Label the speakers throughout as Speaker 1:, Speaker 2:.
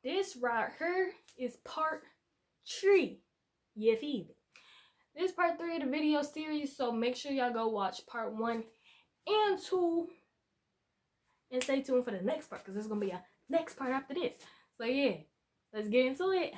Speaker 1: This right here is part 3. You feel me? This part 3 of the video series, so make sure y'all go watch part 1 and 2. And stay tuned for the next part, because there's going to be a next part after this. So yeah, let's get into it.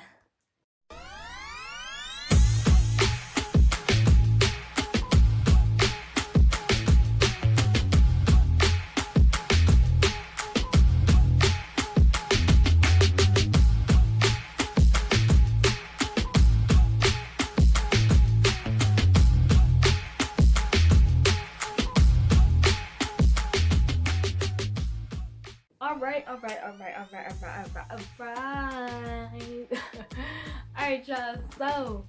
Speaker 1: Alright, y'all. So,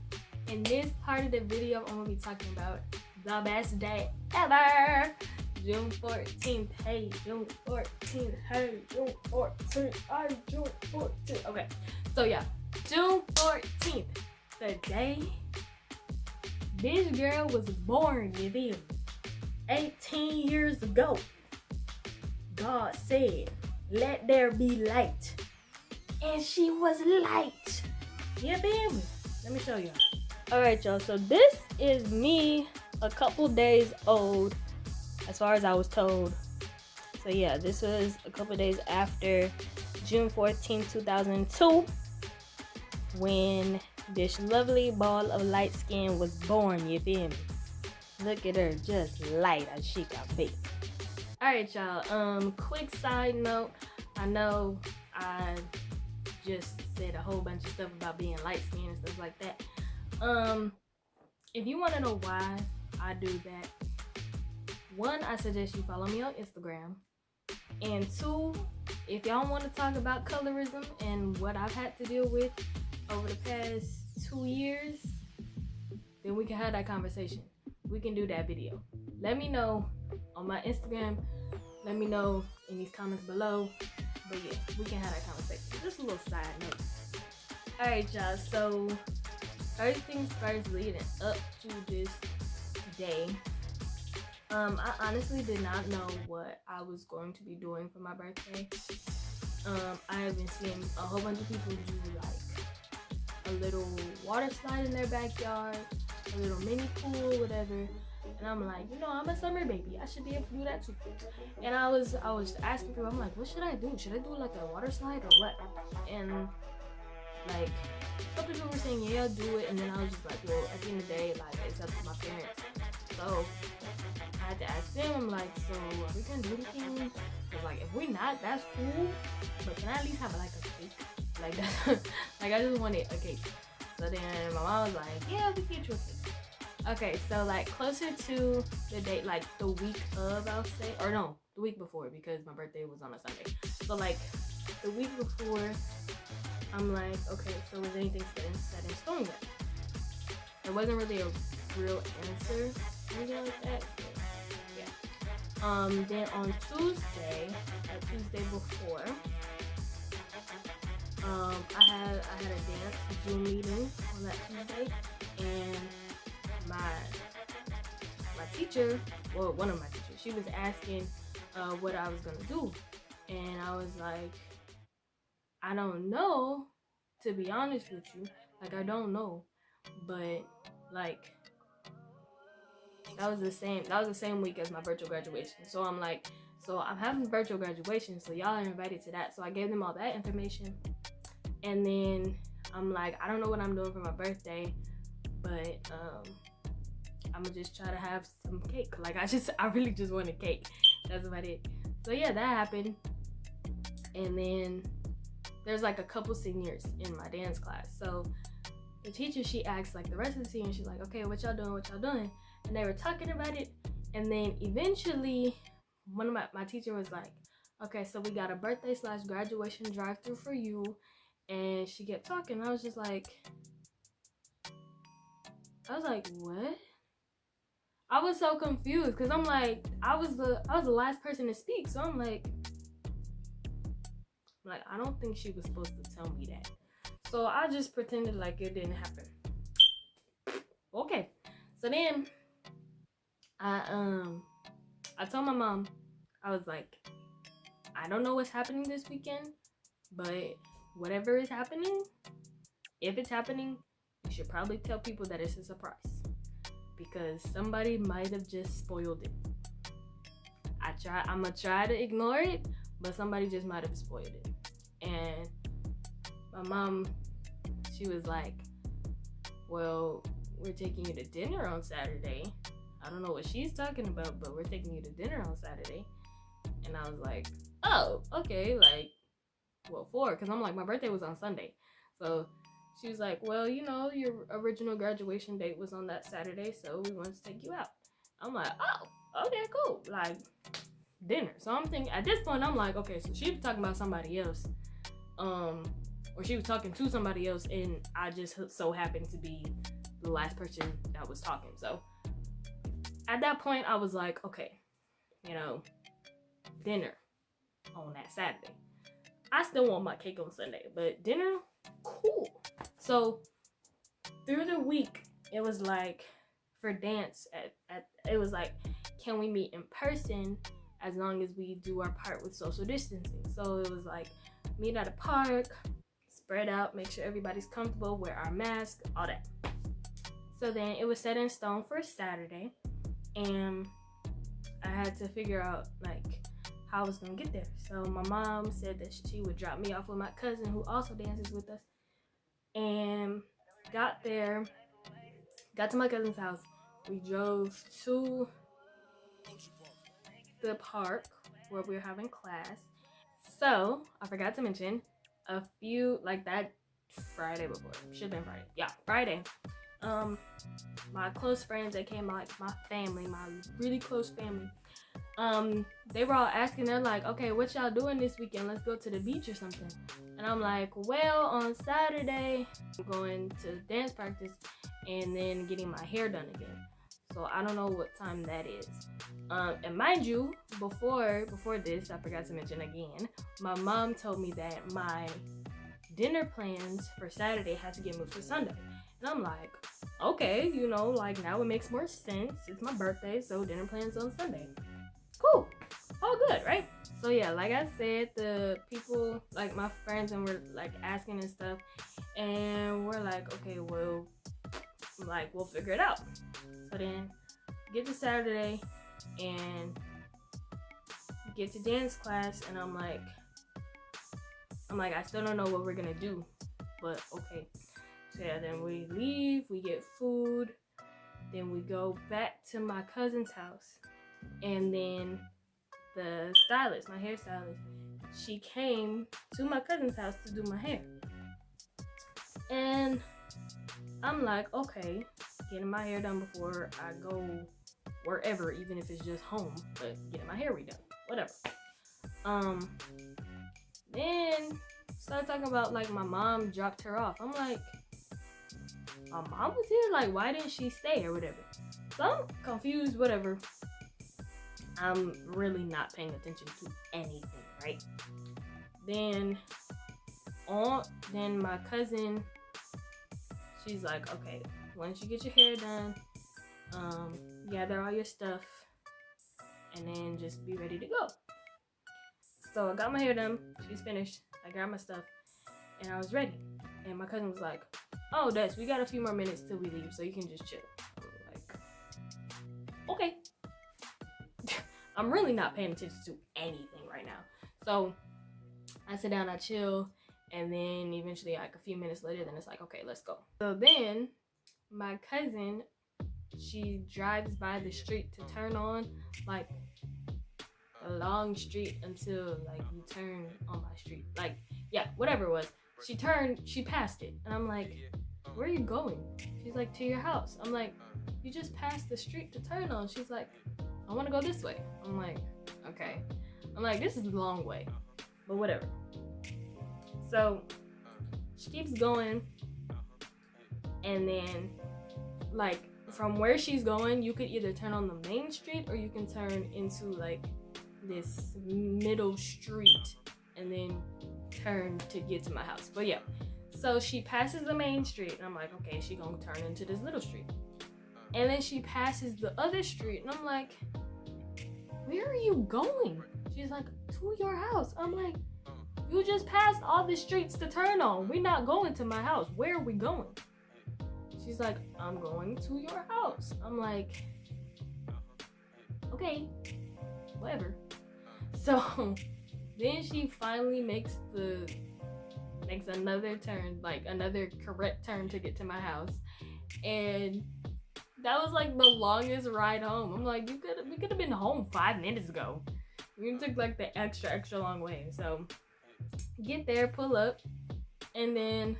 Speaker 1: in this part of the video, I'm gonna be talking about the best day ever. June 14th. Hey, June 14th. Hey, June 14th. Hey, June 14th. Okay, so yeah, June 14th, the day this girl was born, you feel me? 18 years ago, God said, "Let there be light." And she was light. You feel me? Let me show y'all. Alright, y'all. So this is me a couple days old, as far as I was told. So yeah, this was a couple days after June 14, 2002, when this lovely ball of light skin was born. You feel me? Look at her, just light as she can be. Alright, y'all. Quick side note. I know I just said a whole bunch of stuff about being light skinned and stuff like that. If you want to know why I do that, one, I suggest you follow me on Instagram, and two, if y'all want to talk about colorism and what I've had to deal with over the past 2 years, then we can have that conversation. We can do that video. Let me know on my Instagram. Let me know in these comments below. But yeah, we can have that conversation. Just a little side note. Alright, y'all. So, first things first, leading up to this day, I honestly did not know what I was going to be doing for my birthday. I have been seeing a whole bunch of people do like a little water slide in their backyard, a little mini pool, whatever. And I'm like, you know, I'm a summer baby. I should be able to do that too. And I was asking people, I'm like, what should I do? Should I do like a water slide or what? And like, a couple people were saying, yeah, do it. And then I was just like, well, at the end of the day, like, it's up to my parents. So I had to ask them, I'm like, so are we gonna do anything? Cause like, if we're not, that's cool. But can I at least have like a cake? Like that's like I just wanted a cake. So then my mom was like, yeah, we can get you a cake. Okay, so like closer to the date, like the week of, I'll say, or no, the week before, because my birthday was on a Sunday. So like the week before, I'm like, okay, so was anything set in stone yet? There wasn't really a real answer, anything like that. So, yeah. Then on Tuesday, the Tuesday before, I had a dance Zoom meeting on that Tuesday, and my teacher, well, one of my teachers, she was asking what I was gonna do, and I was like, I don't know, to be honest with you. Like, I don't know, but like that was the same week as my virtual graduation. So I'm like, so I'm having virtual graduation, so y'all are invited to that. So I gave them all that information, and then I'm like, I don't know what I'm doing for my birthday, but I'm gonna just try to have some cake. Like I really just want a cake. That's about it. So yeah, that happened. And then there's like a couple seniors in my dance class. So the teacher, she asked like the rest of the seniors, she's like, okay, what y'all doing? And they were talking about it. And then eventually one of my teacher was like, okay, so we got a birthday / graduation drive-through for you. And she kept talking. I was like, what? I was so confused because I'm like, I was the last person to speak, so I'm like, I don't think she was supposed to tell me that. So I just pretended like it didn't happen. Okay, so then I told my mom, I was like, I don't know what's happening this weekend, but whatever is happening, if it's happening, you should probably tell people that it's a surprise, because somebody might have just spoiled it. I'm gonna try to ignore it, but somebody just might have spoiled it. And my mom, she was like, well, we're taking you to dinner on Saturday. I don't know what she's talking about, but we're taking you to dinner on Saturday. And I was like, oh, okay, like, what for? Because I'm like, my birthday was on Sunday. So she was like, well, you know, your original graduation date was on that Saturday, so we wanted to take you out. I'm like, oh, okay, cool. Like, dinner. So I'm thinking, at this point, I'm like, okay, so she was talking about somebody else. Or she was talking to somebody else, and I just so happened to be the last person that was talking. So at that point, I was like, okay, you know, dinner on that Saturday. I still want my cake on Sunday, but dinner, cool. So through the week, it was like, for dance, it was like, can we meet in person as long as we do our part with social distancing? So it was like, meet at a park, spread out, make sure everybody's comfortable, wear our mask, all that. So then it was set in stone for Saturday, and I had to figure out like how I was gonna get there. So my mom said that she would drop me off with my cousin, who also dances with us, and got there, got to my cousin's house. We drove to the park where we were having class. So I forgot to mention, a few, like that Friday before, should have been Friday, yeah, Friday, my close friends that came, like my family, my really close family, they were all asking, they're like, okay, what y'all doing this weekend? Let's go to the beach or something. And I'm like, well, on Saturday I'm going to dance practice and then getting my hair done again. So I don't know what time that is. And mind you, before this, I forgot to mention again, my mom told me that my dinner plans for Saturday had to get moved to Sunday. And I'm like, okay, you know, like now it makes more sense. It's my birthday, so dinner plans on Sunday. Cool. All good, right? So yeah, like I said, the people, like my friends, and we're like asking and stuff, and we're like, okay, well, like we'll figure it out. So then get to Saturday and get to dance class, and I'm like, I still don't know what we're gonna do, but okay. So yeah, then we leave, we get food, then we go back to my cousin's house, and then the stylist, my hairstylist, she came to my cousin's house to do my hair. And I'm like, okay, getting my hair done before I go wherever, even if it's just home, but getting my hair redone, whatever. Then start talking about like my mom dropped her off. I'm like, my mom was here, like why didn't she stay or whatever? So I'm confused, whatever. I'm really not paying attention to anything, right? Then my cousin, she's like, okay, once you get your hair done, gather all your stuff and then just be ready to go. So I got my hair done, she's finished, I grabbed my stuff and I was ready. And my cousin was like, oh, Des, we got a few more minutes till we leave, so you can just chill. I'm like, okay. I'm really not paying attention to anything right now. So I sit down, I chill, and then eventually, like a few minutes later, then it's like, okay, let's go. So then my cousin, she drives by the street to turn on like a long street until like you turn on my street. Like, yeah, whatever it was. She passed it. And I'm like, where are you going? She's like, to your house. I'm like, you just passed the street to turn on. She's like, I want to go this way. I'm like, okay. I'm like, this is a long way, but whatever. So she keeps going, and then like from where she's going, you could either turn on the main street or you can turn into like this middle street and then turn to get to my house. But yeah, so she passes the main street and I'm like, okay, she gonna turn into this little street. And then she passes the other street and I'm like, where are you going? She's like, to your house. I'm like, You just passed all the streets to turn on. We're not going to my house. Where are we going? She's like, I'm going to your house. I'm like, okay, whatever. So then she finally makes another turn, like another correct turn to get to my house. And that was like the longest ride home. I'm like, we could have been home 5 minutes ago. We took like the extra long way. So get there, pull up, and then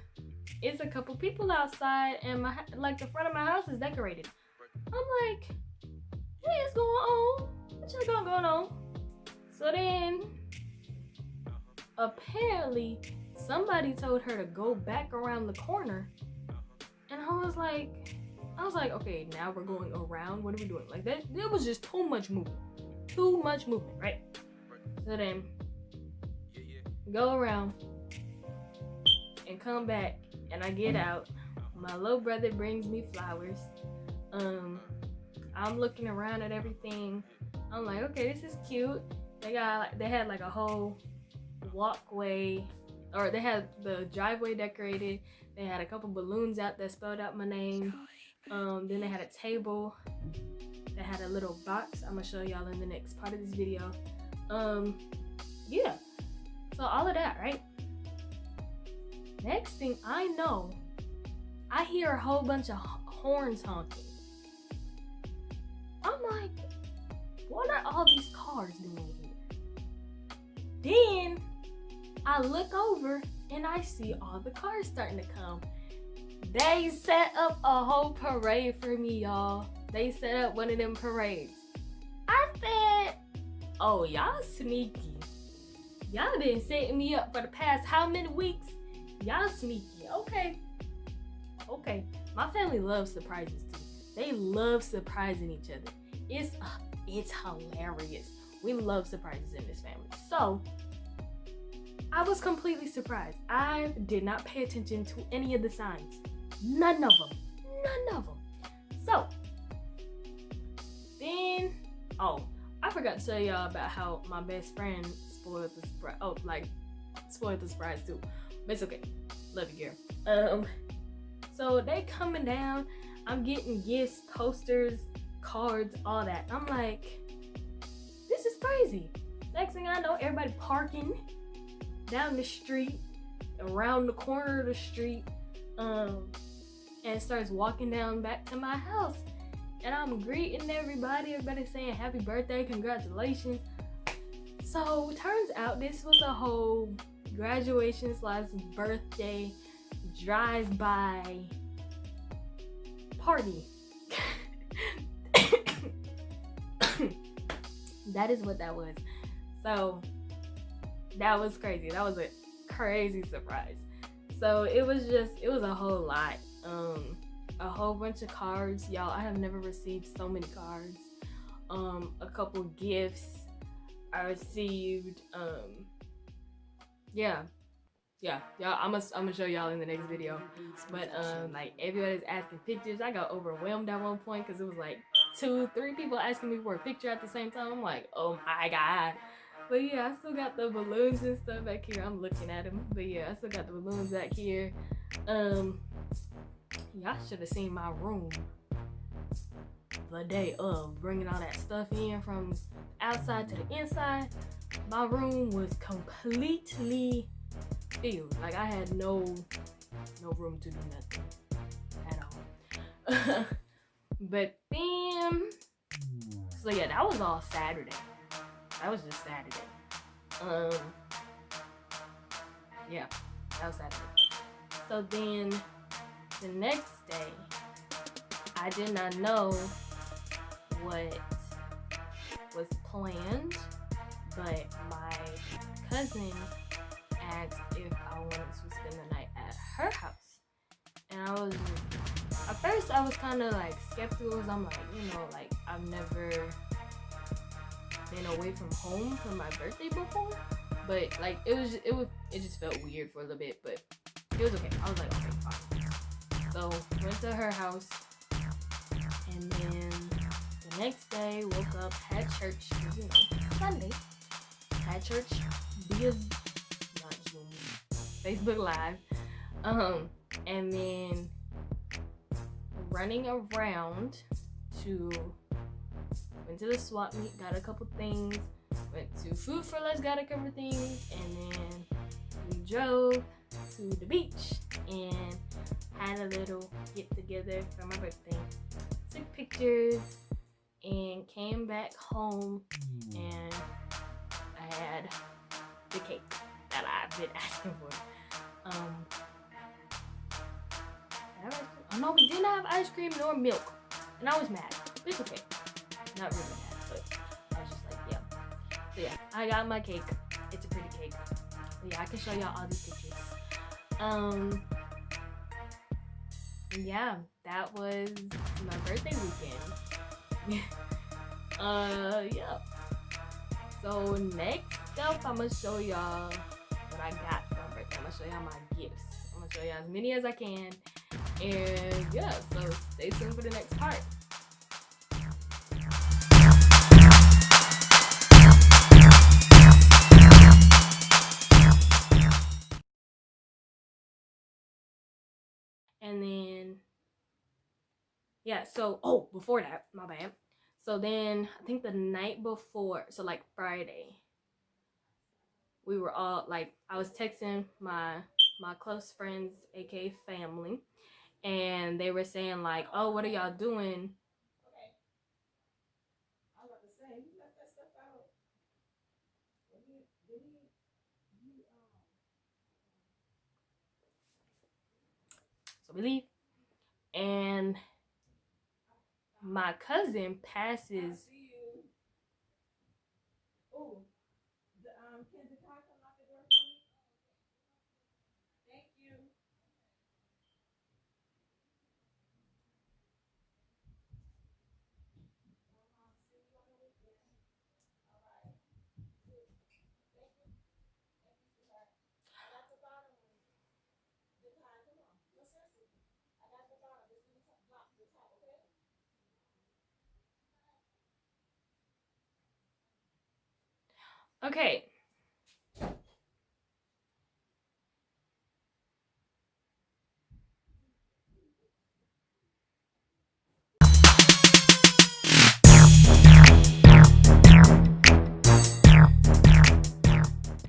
Speaker 1: it's a couple people outside, and the front of my house is decorated. I'm like, what is going on? What y'all got going on? So then apparently somebody told her to go back around the corner, and I was like, okay, now we're going around. What are we doing? Like that, there was just too much movement, right? So then go around and come back, and I get out. My little brother brings me flowers. I'm looking around at everything. I'm like, okay, this is cute. They had like a whole walkway, or they had the driveway decorated. They had a couple balloons out that spelled out my name. Then they had a table that had a little box. I'm gonna show y'all in the next part of this video. Yeah. So all of that, right? Next thing I know, I hear a whole bunch of horns honking. I'm like, what are all these cars doing here? Then I look over and I see all the cars starting to come. They set up a whole parade for me, y'all. They set up one of them parades. I said, oh, y'all sneaky. Y'all been setting me up for the past how many weeks? Y'all sneaky. Okay. My family loves surprises too. They love surprising each other. It's hilarious. We love surprises in this family. So I was completely surprised. I did not pay attention to any of the signs. None of them. So then, I forgot to tell y'all about how my best friend spoiled the surprise. Spoiled the surprise too. But it's okay. Love you, girl. So they coming down. I'm getting gifts, posters, cards, all that. I'm like, this is crazy. Next thing I know, everybody parking down the street, around the corner of the street, and starts walking down back to my house. And I'm greeting everybody saying happy birthday, congratulations. So turns out this was a whole graduation / birthday drive-by party. That is what that was. So that was crazy. That was a crazy surprise. So it was a whole lot. A whole bunch of cards, y'all. I have never received so many cards. A couple gifts I received. Yeah, y'all. I'm gonna show y'all in the next video. But like everybody's asking pictures. I got overwhelmed at one point because it was like 2-3 people asking me for a picture at the same time. I'm like, oh my god. But yeah, I still got the balloons and stuff back here. I'm looking at them. But yeah, I still got the balloons back here. Y'all should have seen my room the day of bringing all that stuff in from outside to the inside. My room was completely filled. Like I had no room to do nothing at all. But then, so yeah, that was all Saturday. That was just Saturday. Yeah, that was Saturday. So then the next day, I did not know what was planned, but my cousin asked if I wanted to spend the night at her house. And I was, at first I was kind of like skeptical, because I'm like, like I've never been away from home for my birthday before. But like it just felt weird for a little bit, but it was okay. I was like, okay, fine. So went to her house, and then the next day woke up, had church, because Sunday, had church via Facebook Live. And then running around went to the swap meet, got a couple things, went to Food for Less, got a couple things, and then we drove to the beach and had a little get together for my birthday. Took pictures and came back home, and I had the cake that I've been asking for. Oh no, we didn't have ice cream nor milk, and I was mad. It's okay, not really mad, but I was just like, yeah. So yeah, I got my cake. It's a pretty cake. But yeah, I can show y'all all these pictures. Yeah, that was my birthday weekend. Yeah. So next up, I'm gonna show y'all what I got for my birthday. I'm gonna show y'all my gifts. I'm gonna show y'all as many as I can. And yeah, so stay tuned for the next part. And then, yeah, so, before that, my bad. So then, I think the night before, so like Friday, we were all, like, I was texting my close friends, aka family, and they were saying like, oh, what are y'all doing? I was about to say, you left that stuff out. So we leave, and my cousin passes. Oh, can the car come out the door for me? Thank you. Okay,